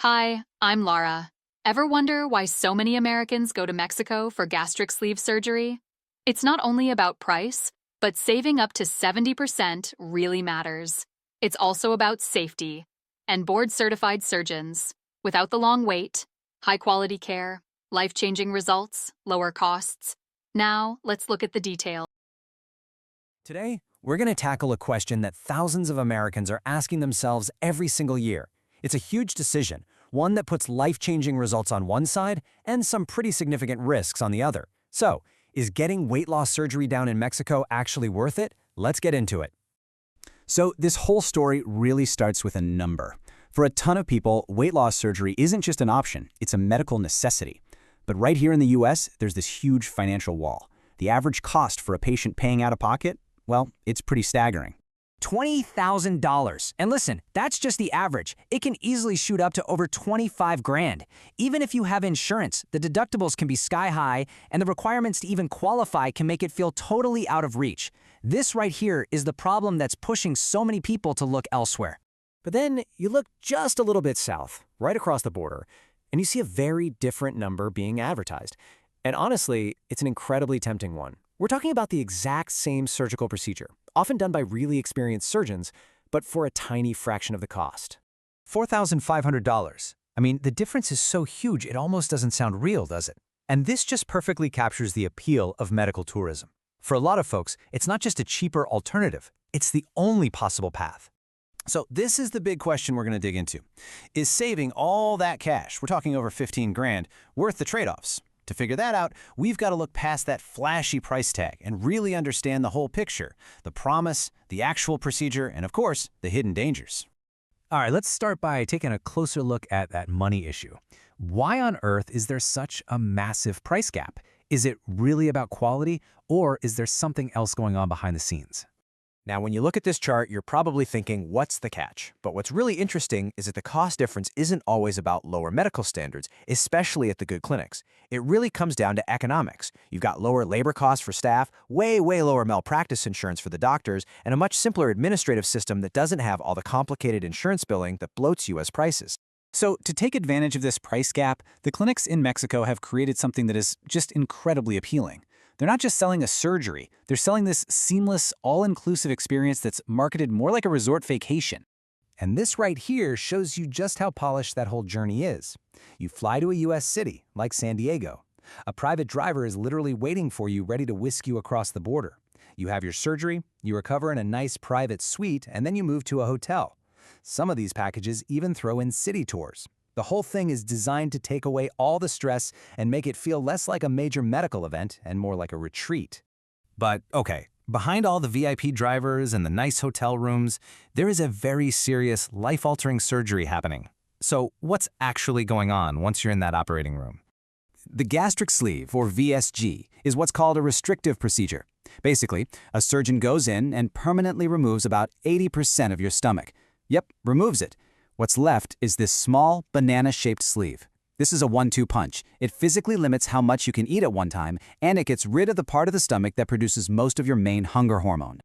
Hi, I'm Laura. Ever wonder why so many Americans go to Mexico for gastric sleeve surgery? It's not only about price, but saving up to 70% really matters. It's also about safety and board-certified surgeons. Without the long wait, high-quality care, life-changing results, lower costs. Now, let's look at the details. Today, we're going to tackle a question that thousands of Americans are asking themselves every single year. It's a huge decision, one that puts life-changing results on one side and some pretty significant risks on the other. So, is getting weight loss surgery down in Mexico actually worth it? Let's get into it. So this whole story really starts with a number. For a ton of people, weight loss surgery isn't just an option, it's a medical necessity. But right here in the US, there's this huge financial wall. The average cost for a patient paying out of pocket, well, it's pretty staggering. $20,000. And listen, that's just the average. It can easily shoot up to over 25 grand. Even if you have insurance, the deductibles can be sky high, and the requirements to even qualify can make it feel totally out of reach. This right here is the problem that's pushing so many people to look elsewhere. But then you look just a little bit south, right across the border, and you see a very different number being advertised. And honestly, it's an incredibly tempting one. We're talking about the exact same surgical procedure, often done by really experienced surgeons, but for a tiny fraction of the cost. $4,500. I mean, the difference is so huge it almost doesn't sound real, does it? And this just perfectly captures the appeal of medical tourism. For a lot of folks, it's not just a cheaper alternative, it's the only possible path. So this is the big question we're going to dig into. Is saving all that cash, we're talking over 15 grand, worth the trade-offs? To figure that out, we've got to look past that flashy price tag and really understand the whole picture, the promise, the actual procedure, and of course, the hidden dangers. All right, let's start by taking a closer look at that money issue. Why on earth is there such a massive price gap? Is it really about quality, or is there something else going on behind the scenes? Now, when you look at this chart, you're probably thinking, what's the catch? But what's really interesting is that the cost difference isn't always about lower medical standards, especially at the good clinics. It really comes down to economics. You've got lower labor costs for staff, way lower malpractice insurance for the doctors, and a much simpler administrative system that doesn't have all the complicated insurance billing that bloats U.S. prices. So to take advantage of this price gap, the clinics in Mexico have created something that is just incredibly appealing. They're not just selling a surgery, they're selling this seamless, all-inclusive experience that's marketed more like a resort vacation. And this right here shows you just how polished that whole journey is. You fly to a US city, like San Diego. A private driver is literally waiting for you, ready to whisk you across the border. You have your surgery, you recover in a nice private suite, and then you move to a hotel. Some of these packages even throw in city tours. The whole thing is designed to take away all the stress and make it feel less like a major medical event and more like a retreat. But okay, behind all the VIP drivers and the nice hotel rooms, there is a very serious, life-altering surgery happening. So what's actually going on once you're in that operating room? The gastric sleeve, or VSG, is what's called a restrictive procedure. Basically, a surgeon goes in and permanently removes about 80% of your stomach. Yep, removes it. What's left is this small, banana-shaped sleeve. This is a 1-2 punch. It physically limits how much you can eat at one time, and it gets rid of the part of the stomach that produces most of your main hunger hormone.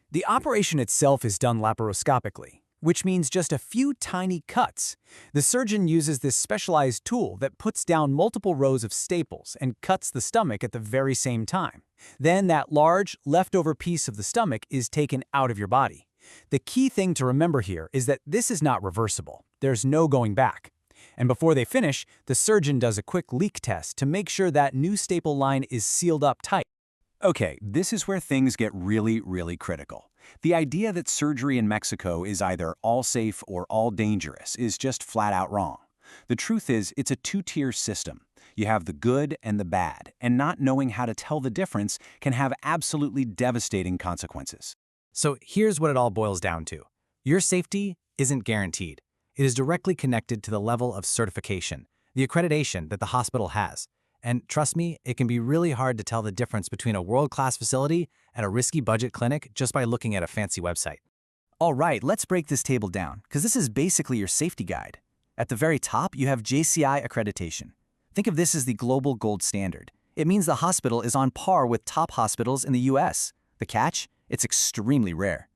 The operation itself is done laparoscopically, which means just a few tiny cuts. The surgeon uses this specialized tool that puts down multiple rows of staples and cuts the stomach at the very same time. Then that large, leftover piece of the stomach is taken out of your body. The key thing to remember here is that this is not reversible. There's no going back. And before they finish, the surgeon does a quick leak test to make sure that new staple line is sealed up tight. Okay, this is where things get really critical. The idea that surgery in Mexico is either all safe or all dangerous is just flat out wrong. The truth is, it's a two-tier system. You have the good and the bad, and not knowing how to tell the difference can have absolutely devastating consequences. So here's what it all boils down to. Your safety isn't guaranteed. It is directly connected to the level of certification, the accreditation that the hospital has. And trust me, it can be really hard to tell the difference between a world-class facility and a risky budget clinic just by looking at a fancy website. All right, let's break this table down, because this is basically your safety guide. At the very top, you have JCI accreditation. Think of this as the global gold standard. It means the hospital is on par with top hospitals in the US. The catch? It's extremely rare.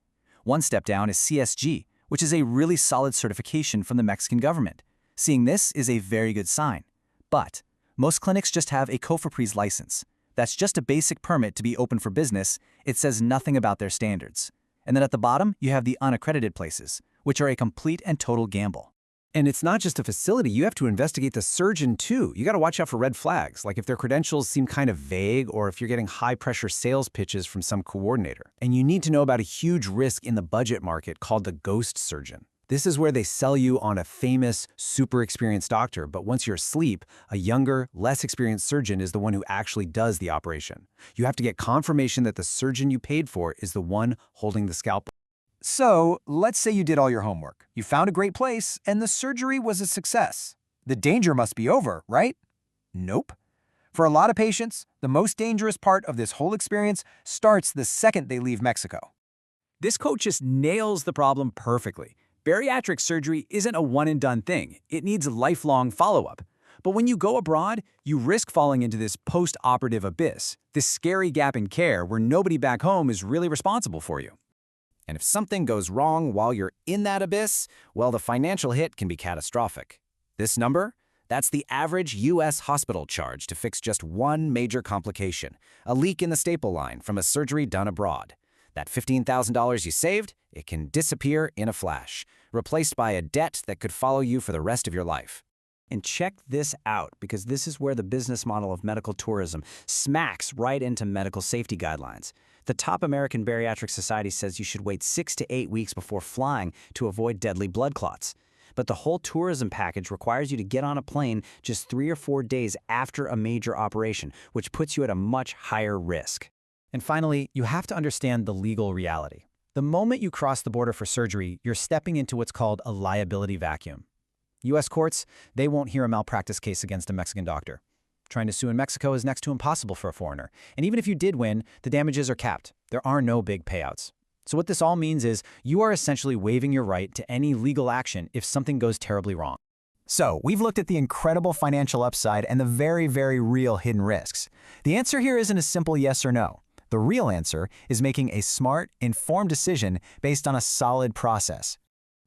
One step down is CSG, which is a really solid certification from the Mexican government. Seeing this is a very good sign. But most clinics just have a COFEPRIS license. That's just a basic permit to be open for business. It says nothing about their standards. And then at the bottom, you have the unaccredited places, which are a complete and total gamble. And it's not just a facility, you have to investigate the surgeon too. You gotta watch out for red flags, like if their credentials seem kind of vague or if you're getting high-pressure sales pitches from some coordinator. And you need to know about a huge risk in the budget market called the ghost surgeon. This is where they sell you on a famous, super experienced doctor, but once you're asleep, a younger, less experienced surgeon is the one who actually does the operation. You have to get confirmation that the surgeon you paid for is the one holding the scalpel. So, let's say you did all your homework. You found a great place, and the surgery was a success. The danger must be over, right? Nope. For a lot of patients, the most dangerous part of this whole experience starts the second they leave Mexico. This quote just nails the problem perfectly. Bariatric surgery isn't a one-and-done thing. It needs lifelong follow-up. But when you go abroad, you risk falling into this post-operative abyss, this scary gap in care where nobody back home is really responsible for you. And if something goes wrong while you're in that abyss, well, the financial hit can be catastrophic. This number? That's the average U.S. hospital charge to fix just one major complication, a leak in the staple line from a surgery done abroad. That $15,000 you saved, it can disappear in a flash, replaced by a debt that could follow you for the rest of your life. And check this out, because this is where the business model of medical tourism smacks right into medical safety guidelines. The top American Bariatric Society says you should wait 6 to 8 weeks before flying to avoid deadly blood clots. But the whole tourism package requires you to get on a plane just 3 or 4 days after a major operation, which puts you at a much higher risk. And finally, you have to understand the legal reality. The moment you cross the border for surgery, you're stepping into what's called a liability vacuum. U.S. courts, they won't hear a malpractice case against a Mexican doctor. Trying to sue in Mexico is next to impossible for a foreigner. And even if you did win, the damages are capped. There are no big payouts. So what this all means is you are essentially waiving your right to any legal action if something goes terribly wrong. So we've looked at the incredible financial upside and the very, very real hidden risks. The answer here isn't a simple yes or no. The real answer is making a smart, informed decision based on a solid process.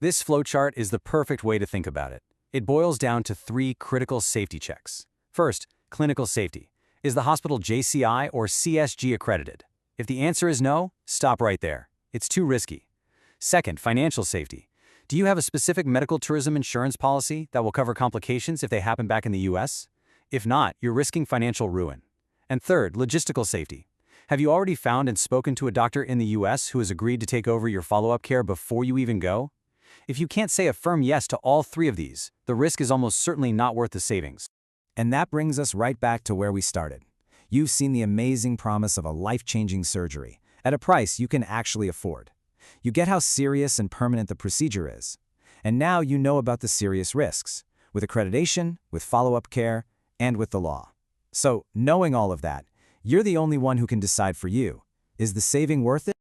This flowchart is the perfect way to think about it. It boils down to 3 critical safety checks. First, clinical safety. Is the hospital JCI or CSG accredited? If the answer is no, stop right there. It's too risky. Second, financial safety. Do you have a specific medical tourism insurance policy that will cover complications if they happen back in the US? If not, you're risking financial ruin. And third, logistical safety. Have you already found and spoken to a doctor in the US who has agreed to take over your follow-up care before you even go? If you can't say a firm yes to all 3 of these, the risk is almost certainly not worth the savings. And that brings us right back to where we started. You've seen the amazing promise of a life-changing surgery at a price you can actually afford. You get how serious and permanent the procedure is. And now you know about the serious risks, with accreditation, with follow-up care, and with the law. So, knowing all of that, you're the only one who can decide for you. Is the saving worth it?